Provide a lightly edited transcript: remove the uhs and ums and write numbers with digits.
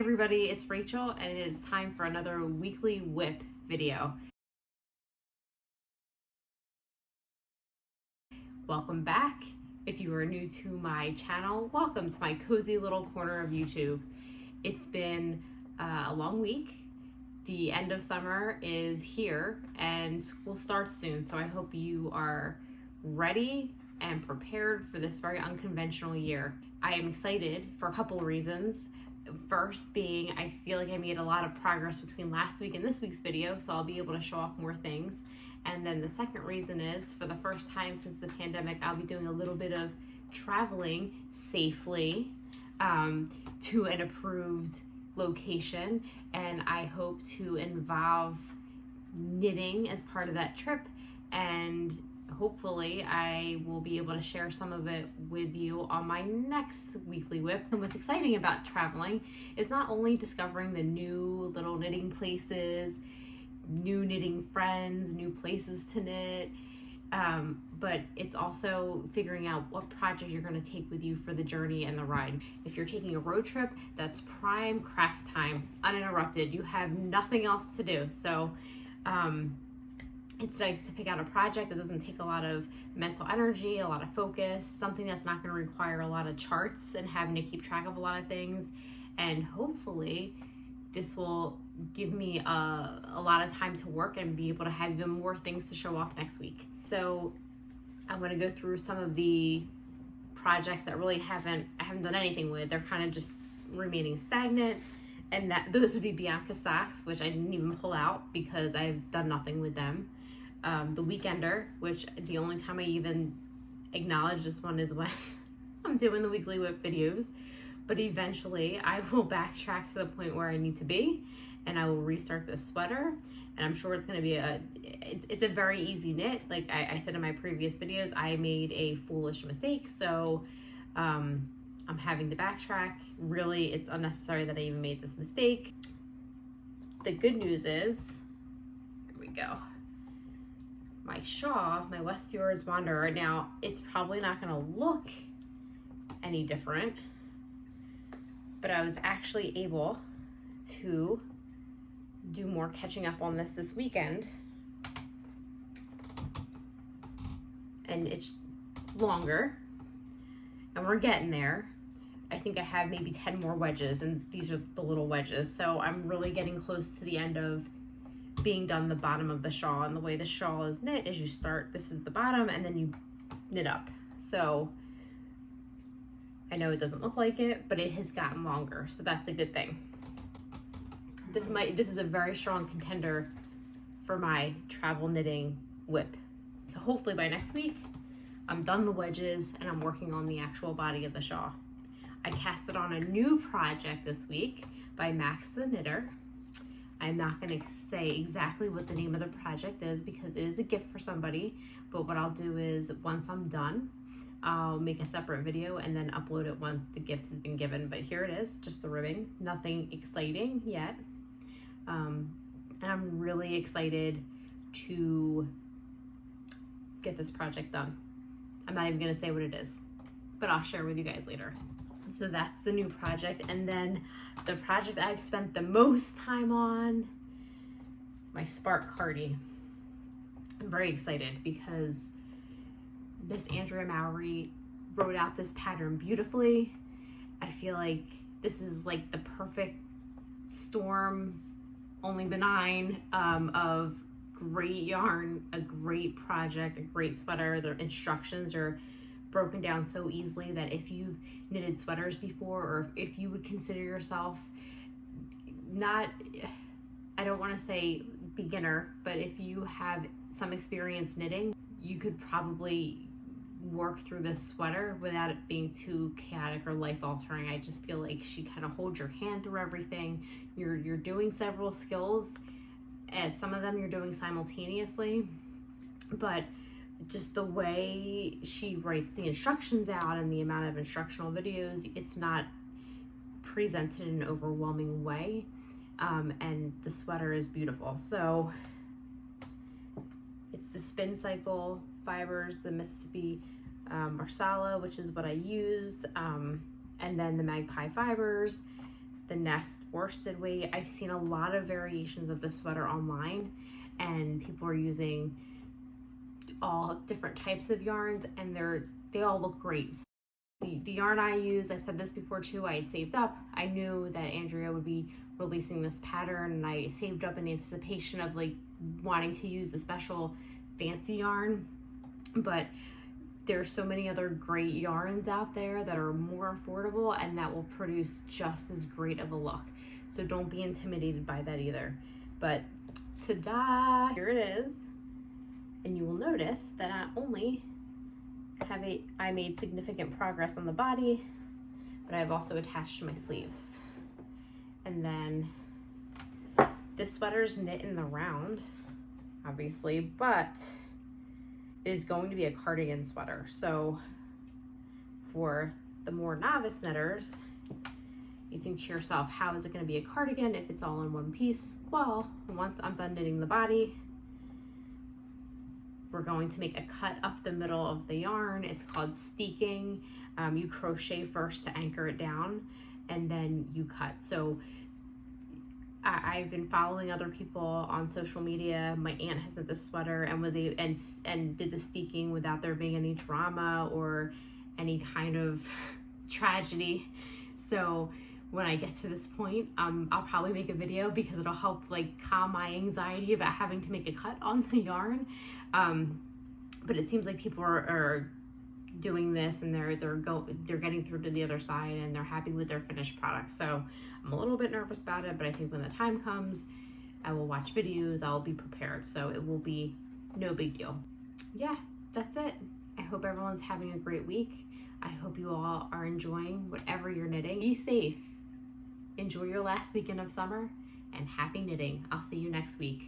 Everybody, it's Rachel and it is time for another weekly WIP video. Welcome back. If you are new to my channel, welcome to my cozy little corner of YouTube. It's been a long week. The end of summer is here and school starts soon, so I hope you are ready and prepared for this very unconventional year. I am excited for a couple of reasons. First being, I feel like I made a lot of progress between last week and this week's video, so I'll be able to show off more things. And then the second reason is, for the first time since the pandemic, I'll be doing a little bit of traveling safely to an approved location, and I hope to involve knitting as part of that trip, and hopefully I will be able to share some of it with you on my next weekly WIP. And what's exciting about traveling is not only discovering the new little knitting places, new knitting friends, new places to knit, but it's also figuring out what project you're going to take with you for the journey and the ride. If you're taking a road trip, that's prime craft time, uninterrupted. You have nothing else to do. So it's nice to pick out a project that doesn't take a lot of mental energy, a lot of focus, something that's not going to require a lot of charts and having to keep track of a lot of things. And hopefully this will give me a lot of time to work and be able to have even more things to show off next week. So I'm going to go through some of the projects that really I haven't done anything with. They're kind of just remaining stagnant. And those would be Bianca Socks, which I didn't even pull out because I've done nothing with them. The Weekender, which the only time I even acknowledge this one is when I'm doing the weekly WIP videos. But eventually I will backtrack to the point where I need to be, and I will restart this sweater. And I'm sure it's going to be it's a very easy knit. Like I said in my previous videos, I made a foolish mistake. So I'm having to backtrack. Really, it's unnecessary that I even made this mistake. The good news is, here we go. My shawl, my West Fjords Wanderer. Now, it's probably not going to look any different, but I was actually able to do more catching up on this weekend. And it's longer, and we're getting there. I think I have maybe 10 more wedges, and these are the little wedges. So I'm really getting close to the end of being done the bottom of the shawl. And the way the shawl is knit is you start, this is the bottom, and then you knit up. So I know it doesn't look like it, but it has gotten longer, so that's a good thing. This is a very strong contender for my travel knitting WIP. So hopefully by next week, I'm done the wedges and I'm working on the actual body of the shawl. I casted on a new project this week by Max the Knitter. I'm not going to say exactly what the name of the project is because it is a gift for somebody, but what I'll do is once I'm done, I'll make a separate video and then upload it once the gift has been given. But here it is, just the ribbing, nothing exciting yet. And I'm really excited to get this project done. I'm not even going to say what it is, but I'll share with you guys later. So that's the new project. And then the project I've spent the most time on, my Spark Cardi. I'm very excited because Miss Andrea Mowry wrote out this pattern beautifully. I feel like this is like the perfect storm, only benign, of great yarn, a great project, a great sweater. The instructions are broken down so easily that if you've knitted sweaters before, or if you would consider yourself not, I don't want to say beginner, but if you have some experience knitting, you could probably work through this sweater without it being too chaotic or life-altering. I just feel like she kind of holds your hand through everything. You're doing several skills, and some of them you're doing simultaneously, but just the way she writes the instructions out and the amount of instructional videos, it's not presented in an overwhelming way, and the sweater is beautiful. So it's the Spin Cycle fibers, the Mississippi Marsala, which is what I used, and then the Magpie fibers, the nest worsted weight. I've seen a lot of variations of this sweater online, and people are using all different types of yarns, and they all look great. So the yarn I use, I've said this before too, I had saved up. I knew that Andrea would be releasing this pattern, and I saved up in anticipation of like wanting to use a special fancy yarn. But there's so many other great yarns out there that are more affordable and that will produce just as great of a look. So don't be intimidated by that either. But ta-da, here it is. And you will notice that not only I made significant progress on the body, but I've also attached my sleeves. And then this sweater's knit in the round, obviously, but it is going to be a cardigan sweater. So for the more novice knitters, you think to yourself, how is it going to be a cardigan if it's all in one piece? Well, once I'm done knitting the body, we're going to make a cut up the middle of the yarn. It's called steeking. You crochet first to anchor it down, and then you cut. So I've been following other people on social media. My aunt has knit this sweater and was and did the steeking without there being any drama or any kind of tragedy. So when I get to this point, I'll probably make a video because it'll help like calm my anxiety about having to make a cut on the yarn. But it seems like people are doing this and they're getting through to the other side and they're happy with their finished product. So I'm a little bit nervous about it, but I think when the time comes, I will watch videos, I'll be prepared. So it will be no big deal. Yeah, that's it. I hope everyone's having a great week. I hope you all are enjoying whatever you're knitting. Be safe. Enjoy your last weekend of summer and happy knitting. I'll see you next week.